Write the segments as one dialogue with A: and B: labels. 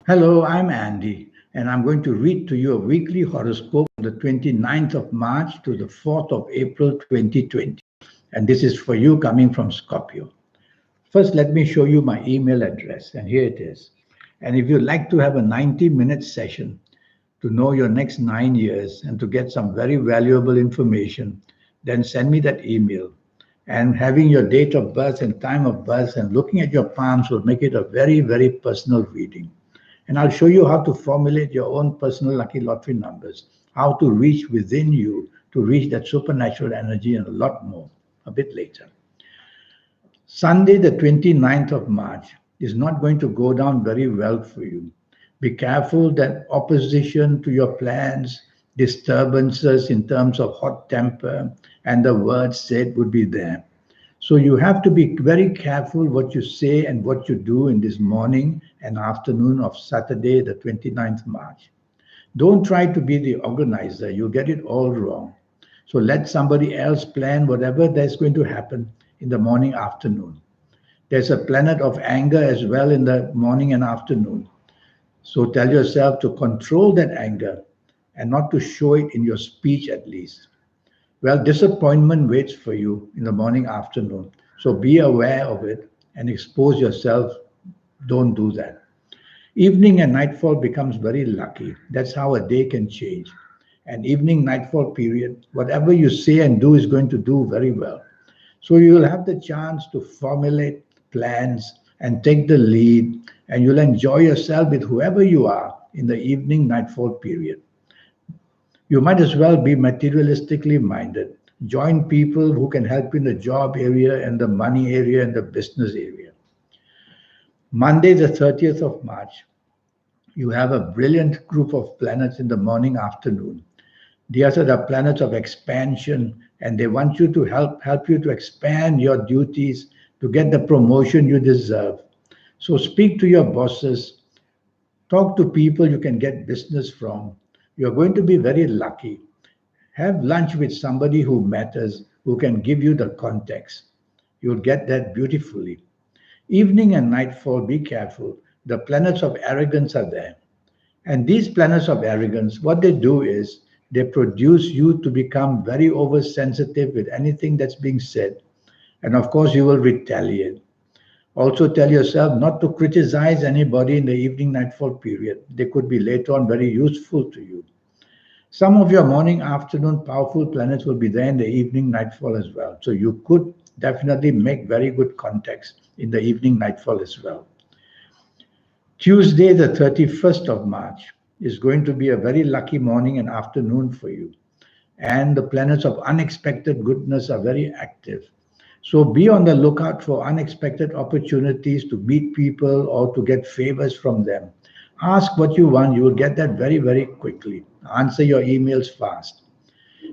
A: Hello, I'm Andy, and I'm going to read to you a weekly horoscope from the 29th of March to the 4th of April 2020. And this is for you coming from Scorpio. First, let me show you my email address, and here it is. And if you'd like to have a 90-minute session to know your next 9 years and to get some very valuable information, then send me that email. And having your date of birth and time of birth and looking at your palms will make it a very, very personal reading. And I'll show you how to formulate your own personal lucky lottery numbers, how to reach within you to reach that supernatural energy and a lot more a bit later. Sunday, the 29th of March, is not going to go down very well for you. Be careful that opposition to your plans, disturbances in terms of hot temper, and the words said would be there. So you have to be very careful what you say and what you do in this morning and afternoon of Saturday, the 29th March. Don't try to be the organizer, you'll get it all wrong. So let somebody else plan whatever that's going to happen in the morning, afternoon. There's a planet of anger as well in the morning and afternoon. So tell yourself to control that anger and not to show it in your speech at least. Well, disappointment waits for you in the morning, afternoon. So be aware of it and expose yourself. Don't do that. Evening and nightfall becomes very lucky. That's how a day can change. And evening nightfall period, whatever you say and do is going to do very well. So you'll have the chance to formulate plans and take the lead, and you'll enjoy yourself with whoever you are in the evening nightfall period. You might as well be materialistically minded. Join people who can help you in the job area and the money area and the business area. Monday, the 30th of March, you have a brilliant group of planets in the morning, afternoon. These are the planets of expansion, and they want you to help you to expand your duties to get the promotion you deserve. So speak to your bosses, talk to people you can get business from. You're going to be very lucky. Have lunch with somebody who matters, who can give you the context. You'll get that beautifully. Evening and nightfall, be careful. The planets of arrogance are there. And these planets of arrogance, what they do is they produce you to become very oversensitive with anything that's being said. And of course, you will retaliate. Also, tell yourself not to criticize anybody in the evening nightfall period. They could be later on very useful to you. Some of your morning, afternoon powerful planets will be there in the evening nightfall as well. So you could definitely make very good contacts in the evening nightfall as well. Tuesday, the 31st of March, is going to be a very lucky morning and afternoon for you. And the planets of unexpected goodness are very active. So be on the lookout for unexpected opportunities to meet people or to get favors from them. Ask what you want, you will get that very, very quickly. Answer your emails fast.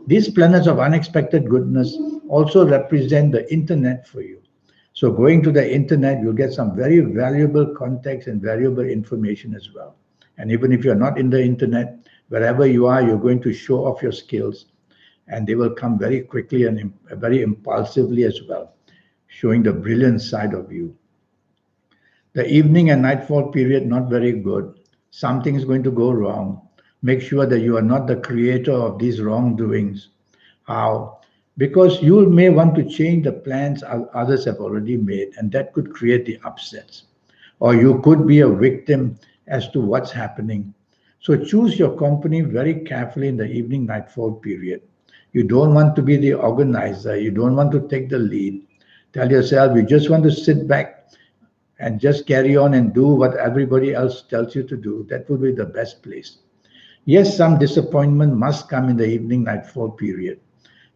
A: These planets of unexpected goodness also represent the internet for you. So going to the internet, you'll get some very valuable context and valuable information as well. And even if you're not in the internet, wherever you are, you're going to show off your skills, and they will come very quickly and very impulsively as well, showing the brilliant side of you. The evening and nightfall period, not very good. Something is going to go wrong. Make sure that you are not the creator of these wrongdoings. How? Because you may want to change the plans others have already made, and that could create the upsets. Or you could be a victim as to what's happening. So choose your company very carefully in the evening nightfall period. You don't want to be the organizer. You don't want to take the lead. Tell yourself you just want to sit back and just carry on and do what everybody else tells you to do. That would be the best place. Yes, some disappointment must come in the evening nightfall period.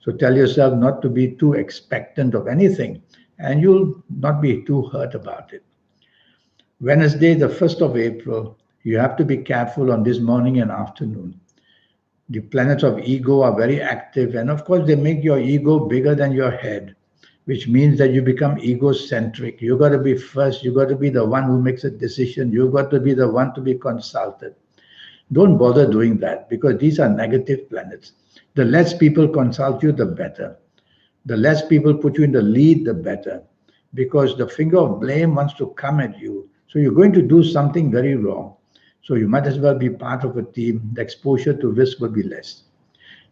A: So tell yourself not to be too expectant of anything, and you'll not be too hurt about it. Wednesday, the 1st of April, you have to be careful on this morning and afternoon. The planets of ego are very active, and of course, they make your ego bigger than your head, which means that you become egocentric. You got to be first, you got to be the one who makes a decision, you got to be the one to be consulted. Don't bother doing that because these are negative planets. The less people consult you, the better. The less people put you in the lead, the better. Because the finger of blame wants to come at you. So you're going to do something very wrong. So you might as well be part of a team. The exposure to risk will be less.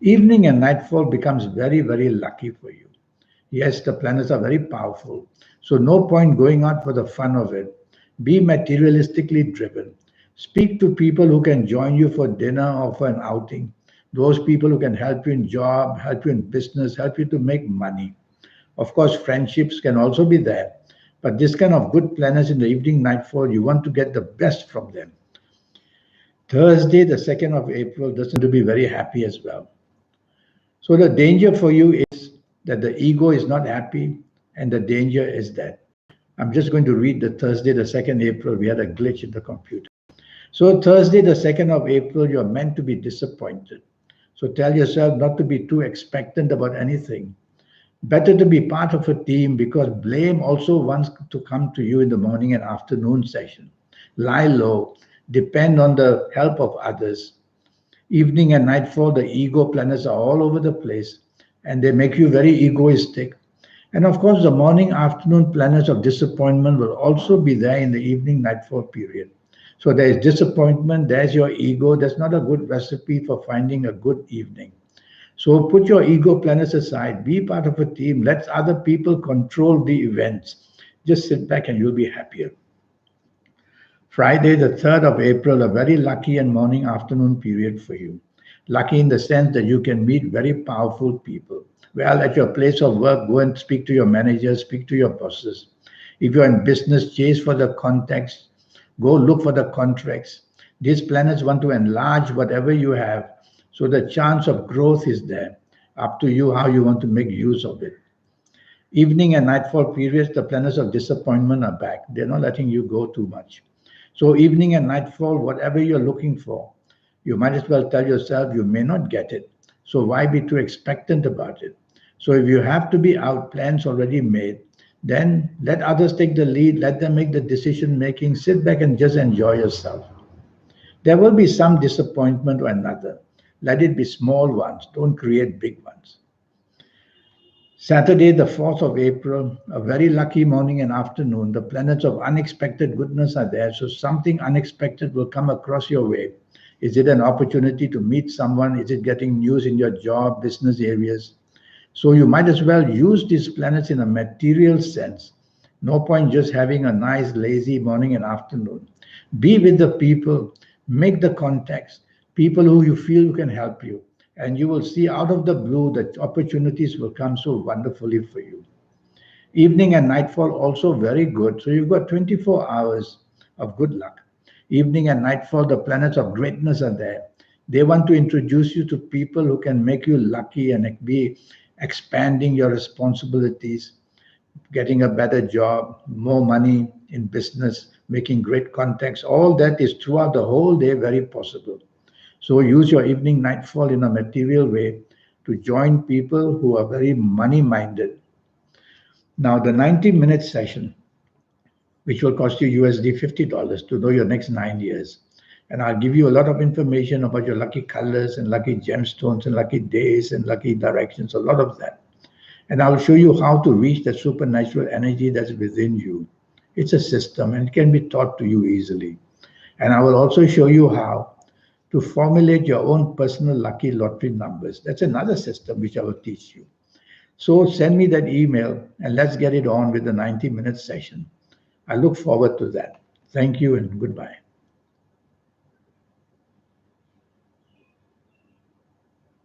A: Evening and nightfall becomes very, very lucky for you. Yes, the planets are very powerful. So no point going out for the fun of it. Be materialistically driven. Speak to people who can join you for dinner or for an outing. Those people who can help you in job, help you in business, help you to make money. Of course, friendships can also be there. But this kind of good planets in the evening nightfall, you want to get the best from them. Thursday, the 2nd of April, doesn't to be very happy as well. So the danger for you is that the ego is not happy, and the danger is that. I'm just going to read the Thursday, the 2nd April. We had a glitch in the computer. So Thursday, the 2nd of April, you're meant to be disappointed. So tell yourself not to be too expectant about anything. Better to be part of a team, because blame also wants to come to you in the morning and afternoon session. Lie low, depend on the help of others. Evening and nightfall, the ego planets are all over the place, and they make you very egoistic. And of course, the morning afternoon planets of disappointment will also be there in the evening nightfall period. So there is disappointment, there's your ego. That's not a good recipe for finding a good evening. So put your ego planets aside, be part of a team, let other people control the events. Just sit back and you'll be happier. Friday, the 3rd of April, a very lucky and morning afternoon period for you. Lucky in the sense that you can meet very powerful people. Well, at your place of work, go and speak to your managers, speak to your bosses. If you're in business, chase for the contacts, go look for the contracts. These planets want to enlarge whatever you have, so the chance of growth is there. Up to you how you want to make use of it. Evening and nightfall periods, the planets of disappointment are back. They're not letting you go too much. So evening and nightfall, whatever you're looking for, you might as well tell yourself you may not get it. So why be too expectant about it? So if you have to be out, plans already made, then let others take the lead, let them make the decision making, sit back and just enjoy yourself. There will be some disappointment or another. Let it be small ones, don't create big ones. Saturday, the 4th of April, a very lucky morning and afternoon. The planets of unexpected goodness are there, so something unexpected will come across your way. Is it an opportunity to meet someone? Is it getting news in your job, business areas? So you might as well use these planets in a material sense. No point just having a nice, lazy morning and afternoon. Be with the people, make the contacts, people who you feel can help you. And you will see out of the blue that opportunities will come so wonderfully for you. Evening and nightfall also very good. So you've got 24 hours of good luck. Evening and nightfall, the planets of greatness are there. They want to introduce you to people who can make you lucky and be expanding your responsibilities, getting a better job, more money in business, making great contacts. All that is throughout the whole day very possible. So use your evening nightfall in a material way to join people who are very money-minded. Now, the 90-minute session, which will cost you USD $50 to know your next 9 years. And I'll give you a lot of information about your lucky colors and lucky gemstones and lucky days and lucky directions, a lot of that. And I'll show you how to reach that supernatural energy that's within you. It's a system and it can be taught to you easily. And I will also show you how to formulate your own personal lucky lottery numbers. That's another system which I will teach you. So send me that email and let's get it on with the 90-minute session. I look forward to that. Thank you and goodbye.